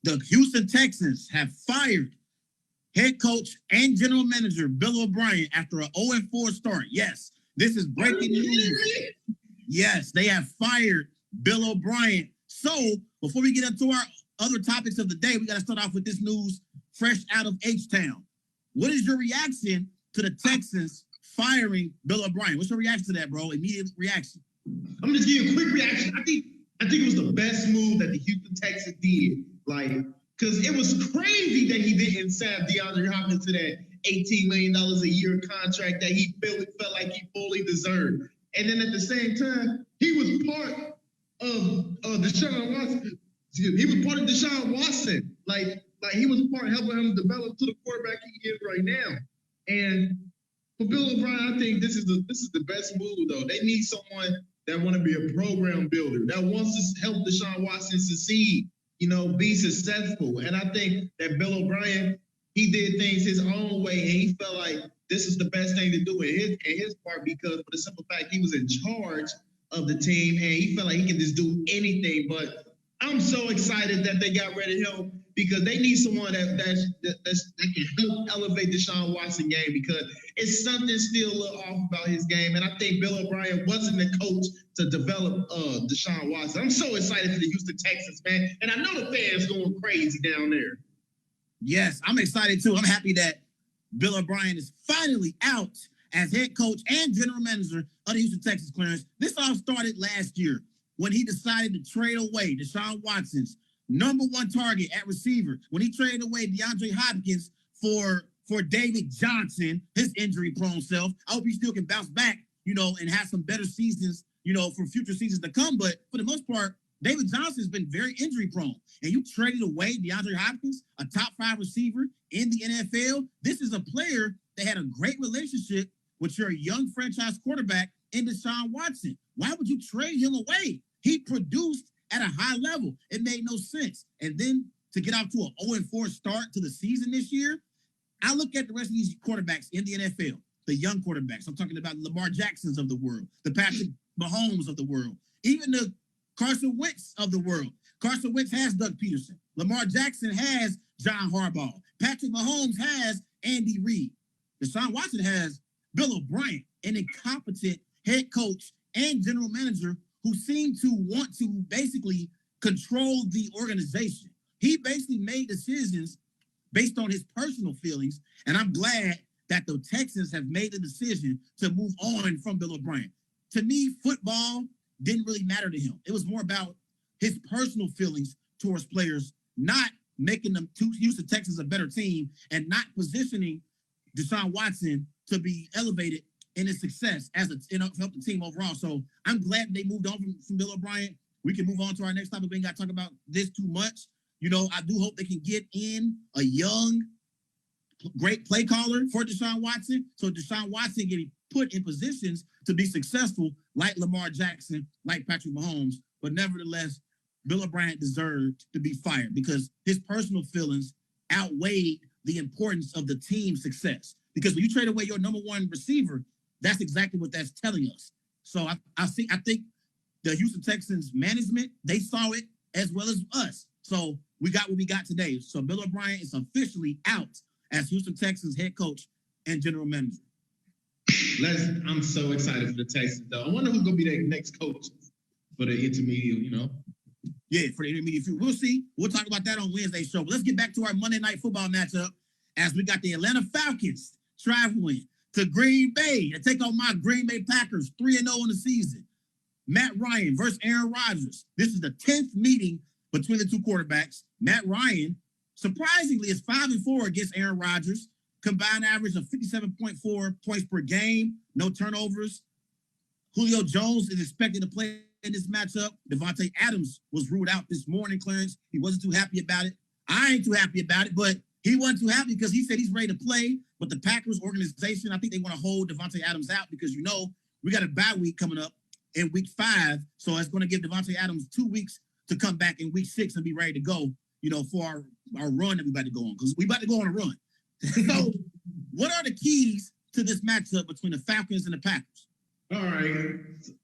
The Houston Texans have fired head coach and general manager Bill OBrien after an 0-4 start. Yes, this is breaking news. Yes, they have fired Bill OBrien. So before we get into our other topics of the day, we got to start off with this news fresh out of H-Town. What is your reaction to the Texans firing Bill OBrien? What's your reaction to that, bro? Immediate reaction. I'm just giving you a quick reaction. I think it was the best move that the Houston Texans did. Like, because it was crazy that he didn't sign DeAndre Hopkins to that $18 million a year contract that he felt like he fully deserved. And then at the same time, he was part of Deshaun Watson. He was part of Deshaun Watson. Like he was part of helping him develop to the quarterback he is right now. And for Bill OBrien, I think this is the best move, though. They need someone that want to be a program builder, that wants to help Deshaun Watson succeed, be successful. And I think that Bill OBrien, he did things his own way, and he felt like this is the best thing to do in his part, because for the simple fact he was in charge of the team, and he felt like he can just do anything. But I'm so excited that they got rid of him, because they need someone that can help elevate Deshaun Watson game, because it's something still a little off about his game. And I think Bill OBrien wasn't the coach to develop Deshaun Watson. I'm so excited for the Houston Texans, man. And I know the fans going crazy down there. Yes, I'm excited too. I'm happy that Bill OBrien is finally out as head coach and general manager of the Houston Texans, Clarence. This all started last year when he decided to trade away Deshaun Watson's number one target at receiver, when he traded away DeAndre Hopkins for David Johnson, his injury-prone self. I hope he still can bounce back, and have some better seasons, for future seasons to come. But for the most part, David Johnson has been very injury-prone. And you traded away DeAndre Hopkins, a top-5 receiver in the NFL. This is a player that had a great relationship with your young franchise quarterback in Deshaun Watson. Why would you trade him away? He produced at a high level. It made no sense. And then to get off to an 0-4 start to the season this year, I look at the rest of these quarterbacks in the NFL, the young quarterbacks. I'm talking about Lamar Jacksons of the world, the Patrick Mahomes of the world, even the Carson Wentz of the world. Carson Wentz has Doug Peterson. Lamar Jackson has John Harbaugh. Patrick Mahomes has Andy Reid. Deshaun Watson has Bill OBrien, an incompetent head coach and general manager who seemed to want to basically control the organization. He basically made decisions based on his personal feelings, and I'm glad that the Texans have made the decision to move on from Bill OBrien. To me, football didn't really matter to him. It was more about his personal feelings towards players, not making them Houston Texans a better team and not positioning Deshaun Watson to be elevated in his success as help the team overall. So I'm glad they moved on from Bill OBrien. We can move on to our next topic. We ain't got to talk about this too much. I do hope they can get in a young, great play caller for Deshaun Watson, so Deshaun Watson can be put in positions to be successful like Lamar Jackson, like Patrick Mahomes. But nevertheless, Bill OBrien deserved to be fired because his personal feelings outweighed the importance of the team's success. Because when you trade away your number one receiver, that's exactly what that's telling us. So I think the Houston Texans management, they saw it as well as us. So we got what we got today. So Bill OBrien is officially out as Houston Texans head coach and general manager. I'm so excited for the Texans, though. I wonder who's going to be their next coach for the intermediate, Yeah, for the intermediate future. We'll see. We'll talk about that on Wednesday's show. But let's get back to our Monday Night Football matchup as we got the Atlanta Falcons traveling to Green Bay to take on my Green Bay Packers, 3-0 in the season. Matt Ryan versus Aaron Rodgers. This is the 10th meeting between the two quarterbacks. Matt Ryan, surprisingly, is 5-4 against Aaron Rodgers. Combined average of 57.4 points per game, no turnovers. Julio Jones is expected to play in this matchup. Devontae Adams was ruled out this morning, Clarence. He wasn't too happy about it. I ain't too happy about it, but he wasn't too happy because he said he's ready to play. But the Packers organization, I think they want to hold Devontae Adams out because, we got a bye week coming up in week 5. So it's going to give Devontae Adams 2 weeks to come back in week 6 and be ready to go, for our run that we about to go on. Because we about to go on a run. So what are the keys to this matchup between the Falcons and the Packers? All right.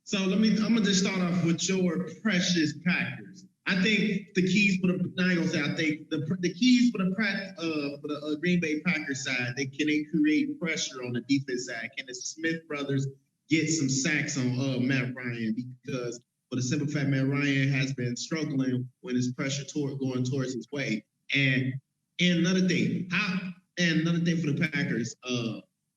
So I'm going to just start off with your precious Packers. I think the keys for the I ain't gonna say I think the keys for the Green Bay Packers side, they create pressure on the defense side. Can the Smith brothers get some sacks on Matt Ryan? Because for the simple fact, Matt Ryan has been struggling when his pressure going towards his way. And another thing, for the Packers,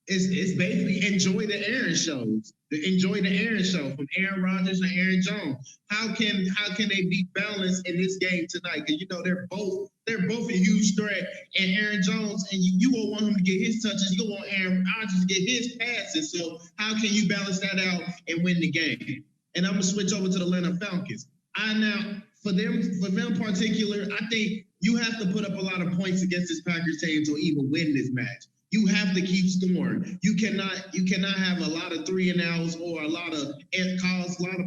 it's basically enjoy the Aaron shows. Enjoy the Aaron show from Aaron Rodgers and Aaron Jones. How can they be balanced in this game tonight? Because they're both a huge threat. And Aaron Jones, and you will want him to get his touches. You will want Aaron Rodgers to get his passes. So how can you balance that out and win the game? And I'm gonna switch over to the Atlanta Falcons. For them in particular, I think you have to put up a lot of points against this Packers team to even win this match. You have to keep scoring. You cannot have a lot of 3-and-outs or a lot of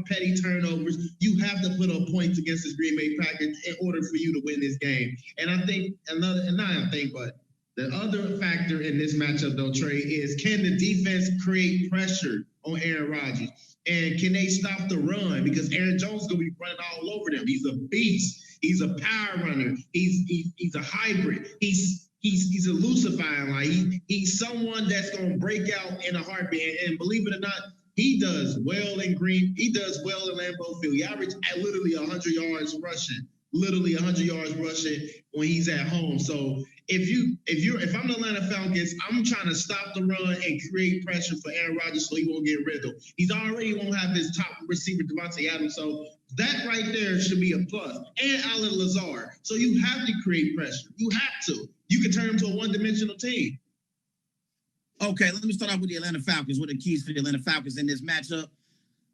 petty turnovers. You have to put up points against this Green Bay Packers in order for you to win this game. And I think but the other factor in this matchup though, Trey, is can the defense create pressure on Aaron Rodgers? And can they stop the run? Because Aaron Jones is gonna be running all over them. He's a beast. He's a power runner. He's a hybrid. He's elusifying. Like he's someone that's gonna break out in a heartbeat. And believe it or not, he does well in He does well in Lambeau Field. He averaged at literally 100 yards rushing. Literally 100 yards rushing when he's at home. So if I'm the Atlanta Falcons, I'm trying to stop the run and create pressure for Aaron Rodgers so he won't get riddled. He's already won't have his top receiver Devontae Adams. So that right there should be a plus. And Allen Lazard. So you have to create pressure. You have to. You can turn them to a one-dimensional team. Okay, let me start off with the Atlanta Falcons. What are the keys for the Atlanta Falcons in this matchup?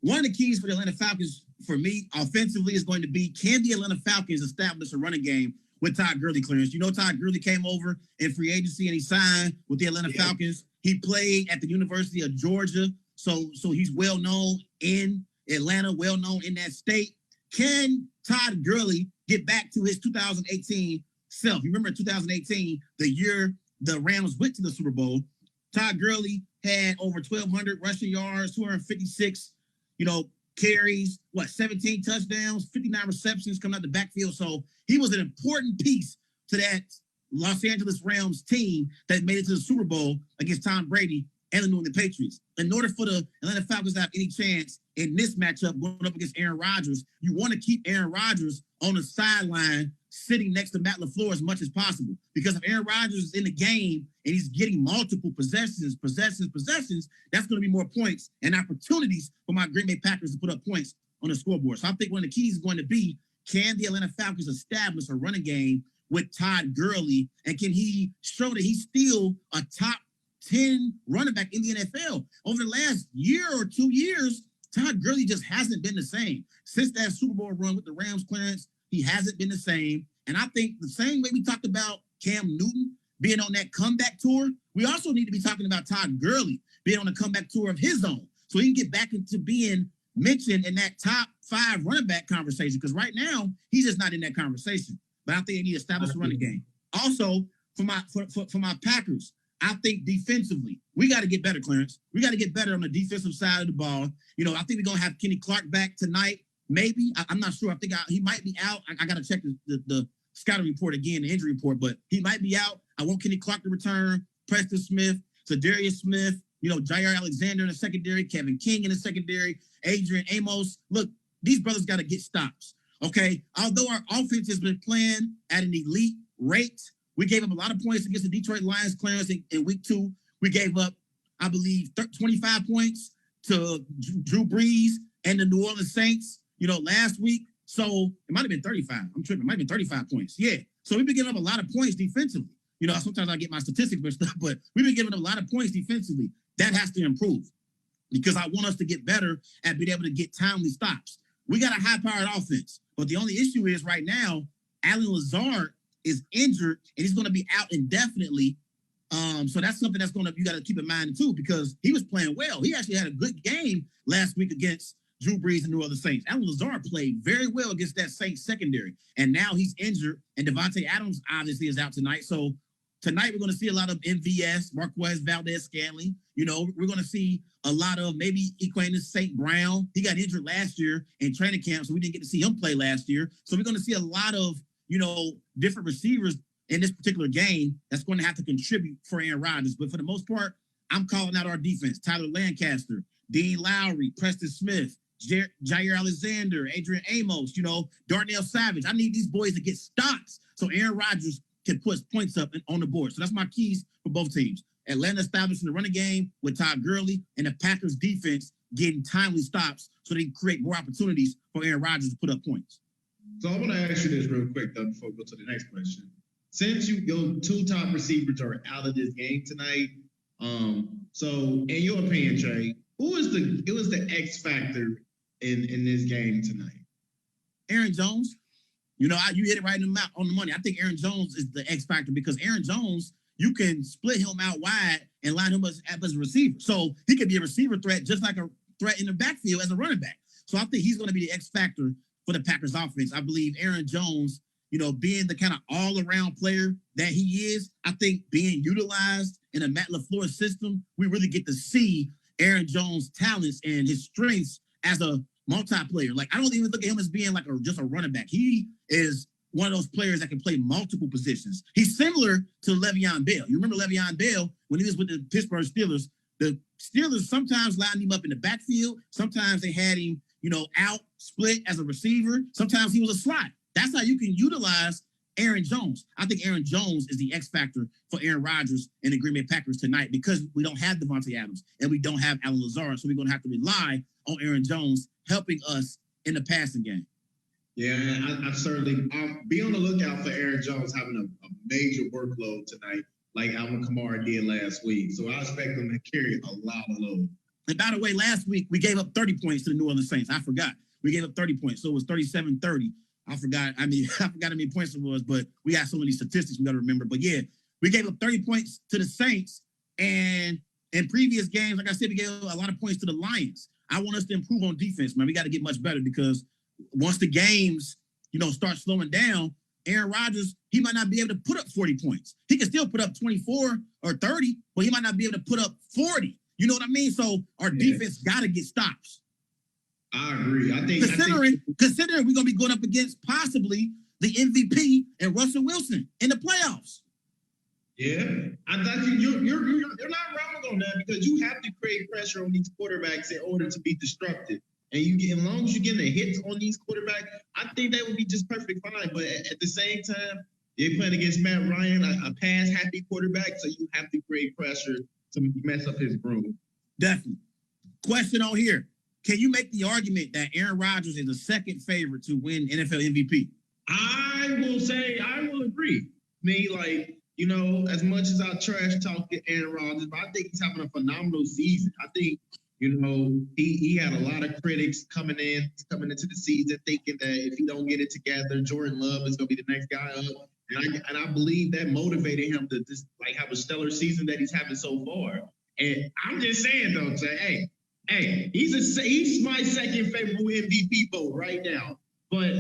One of the keys for the Atlanta Falcons, for me, offensively, is going to be, can the Atlanta Falcons establish a running game with Todd Gurley clearance? Todd Gurley came over in free agency and he signed with the Atlanta Falcons. He played at the University of Georgia, so he's well-known in Atlanta, well-known in that state. Can Todd Gurley get back to his 2018 self? You remember in 2018, the year the Rams went to the Super Bowl, Todd Gurley had over 1,200 rushing yards, 256, carries, 17 touchdowns, 59 receptions coming out the backfield. So he was an important piece to that Los Angeles Rams team that made it to the Super Bowl against Tom Brady and the New England Patriots. In order for the Atlanta Falcons to have any chance in this matchup going up against Aaron Rodgers, you want to keep Aaron Rodgers on the sideline sitting next to Matt LaFleur as much as possible. Because if Aaron Rodgers is in the game and he's getting multiple possessions, that's going to be more points and opportunities for my Green Bay Packers to put up points on the scoreboard. So I think one of the keys is going to be, can the Atlanta Falcons establish a running game with Todd Gurley? And can he show that he's still a top 10 running back in the NFL? Over the last year or 2 years, Todd Gurley just hasn't been the same. Since that Super Bowl run with the Rams clearance, he hasn't been the same. And I think the same way we talked about Cam Newton being on that comeback tour, we also need to be talking about Todd Gurley being on a comeback tour of his own, so he can get back into being mentioned in that top 5 running back conversation. Because right now, he's just not in that conversation. But I think they need to establish a running game. Also, for my Packers, I think defensively, we got to get better, Clarence. We got to get better on the defensive side of the ball. I think we're going to have Kenny Clark back tonight. Maybe. I'm not sure. I think he might be out. I got to check the scouting report again, the injury report, but he might be out. I want Kenny Clark to return, Preston Smith, Zadarius Smith, Jair Alexander in the secondary, Kevin King in the secondary, Adrian Amos. Look, these brothers got to get stops, okay? Although our offense has been playing at an elite rate, we gave up a lot of points against the Detroit Lions, Clarence, in week 2. We gave up, I believe, 25 points to Drew Brees and the New Orleans Saints, last week. So it might have been 35. I'm tripping. It might have been 35 points. Yeah. So we've been giving up a lot of points defensively. Sometimes I get my statistics mixed up, but we've been giving up a lot of points defensively. That has to improve because I want us to get better at being able to get timely stops. We got a high-powered offense, but the only issue is right now, Allen Lazard is injured and he's going to be out indefinitely. So that's something you got to keep in mind too, because he was playing well. He actually had a good game last week against Drew Brees and New Orleans Saints. Allen Lazard played very well against that Saints secondary, and now he's injured, and Devontae Adams obviously is out tonight. So Tonight, we're going to see a lot of MVS, Marquez Valdes-Scantling. You know, we're going to see a lot of maybe Equanimous St. Brown. He got injured last year in training camp, so we didn't get to see him play last year. So we're going to see a lot of, you know, different receivers in this particular game that's going to have to contribute for Aaron Rodgers. But for the most part, I'm calling out our defense. Tyler Lancaster, Dean Lowry, Preston Smith, Jair Alexander, Adrian Amos, you know, Darnell Savage. I need these boys to get stops so Aaron Rodgers can put points up on the board. So that's my keys for both teams. Atlanta establishing the running game with Todd Gurley, and the Packers defense getting timely stops so they can create more opportunities for Aaron Rodgers to put up points. So I want to ask you this real quick, though, before we go to the next question. Since your two top receivers are out of this game tonight, so in your opinion, Trey, who is the X factor in this game tonight? Aaron Jones. You know, you hit it right on the money. I think Aaron Jones is the X factor because Aaron Jones, you can split him out wide and line him up as a receiver. So he could be a receiver threat just like a threat in the backfield as a running back. So I think he's going to be the X factor for the Packers offense. I believe Aaron Jones, you know, being the kind of all-around player that he is, I think being utilized in a Matt LaFleur system, we really get to see Aaron Jones' talents and his strengths as a multiplayer. Like, I don't even look at him as being like just a running back. He is one of those players that can play multiple positions. He's similar to Le'Veon Bell. You remember Le'Veon Bell when he was with the Pittsburgh Steelers? The Steelers sometimes lined him up in the backfield. Sometimes they had him, you know, out split as a receiver. Sometimes he was a slot. That's how you can utilize Aaron Jones. I think Aaron Jones is the X factor for Aaron Rodgers and the Green Bay Packers tonight because we don't have Devontae Adams and we don't have Allen Lazard. So we're going to have to rely on Aaron Jones helping us in the passing game. Yeah, I'll be on the lookout for Aaron Jones having a major workload tonight, like Alvin Kamara did last week. So I expect him to carry a lot of load. And by the way, last week we gave up 30 points to the New Orleans Saints. I forgot. We gave up 30 points. So it was 37-30. I forgot how many points it was, but we got so many statistics we got to remember. But yeah, we gave up 30 points to the Saints. And in previous games, like I said, we gave a lot of points to the Lions. I want us to improve on defense, man. We got to get much better because once the games, you know, start slowing down, Aaron Rodgers, he might not be able to put up 40 points. He can still put up 24 or 30, but he might not be able to put up 40. You know what I mean? So our defense got to get stops. I agree. Considering we're going to be going up against possibly the MVP and Russell Wilson in the playoffs. Yeah, I think you're not wrong on that because you have to create pressure on these quarterbacks in order to be disruptive. And as long as you're getting the hits on these quarterbacks, I think that would be just perfect fine. But at the same time, they're playing against Matt Ryan, a pass-happy quarterback, so you have to create pressure to mess up his groove. Definitely. Question on here. Can you make the argument that Aaron Rodgers is the second favorite to win NFL MVP? I will agree. You know, as much as I trash talk to Aaron Rodgers, but I think he's having a phenomenal season. I think, you know, he had a lot of critics coming into the season thinking that if he don't get it together, Jordan Love is going to be the next guy up. And I believe that motivated him to just have a stellar season that he's having so far. And I'm just saying though, hey, he's my second favorite MVP vote right now. But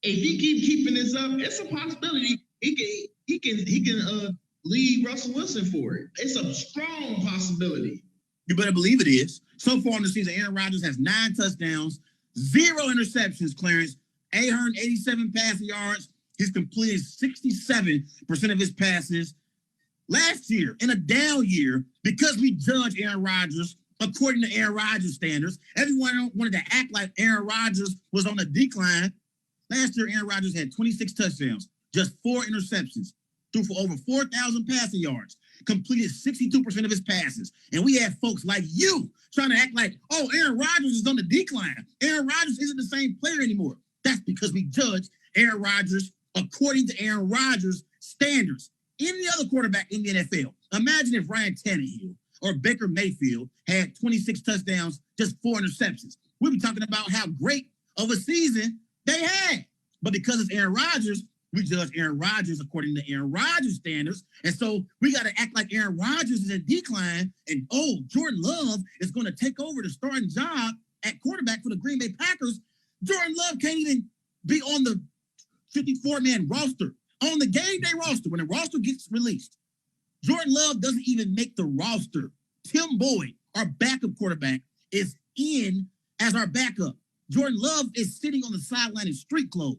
if he keeping this up, it's a possibility he can lead Russell Wilson for it. It's a strong possibility. You better believe it is. So far in the season, Aaron Rodgers has 9 touchdowns, 0 interceptions, Clarence, 887 passing yards. He's completed 67% of his passes. Last year, in a down year, because we judge Aaron Rodgers according to Aaron Rodgers standards, everyone wanted to act like Aaron Rodgers was on a decline. Last year, Aaron Rodgers had 26 touchdowns, just 4 interceptions, threw for over 4,000 passing yards, completed 62% of his passes. And we had folks like you trying to act like, oh, Aaron Rodgers is on the decline. Aaron Rodgers isn't the same player anymore. That's because we judge Aaron Rodgers according to Aaron Rodgers' standards. Any other quarterback in the NFL, imagine if Ryan Tannehill or Baker Mayfield had 26 touchdowns, just 4 interceptions. We'd be talking about how great of a season they had. But because it's Aaron Rodgers, we judge Aaron Rodgers according to Aaron Rodgers standards. And so we got to act like Aaron Rodgers is in decline and, Jordan Love is going to take over the starting job at quarterback for the Green Bay Packers. Jordan Love can't even be on the 54-man roster, on the game day roster when the roster gets released. Jordan Love doesn't even make the roster. Tim Boyd, our backup quarterback, is in as our backup. Jordan Love is sitting on the sideline in street clothes.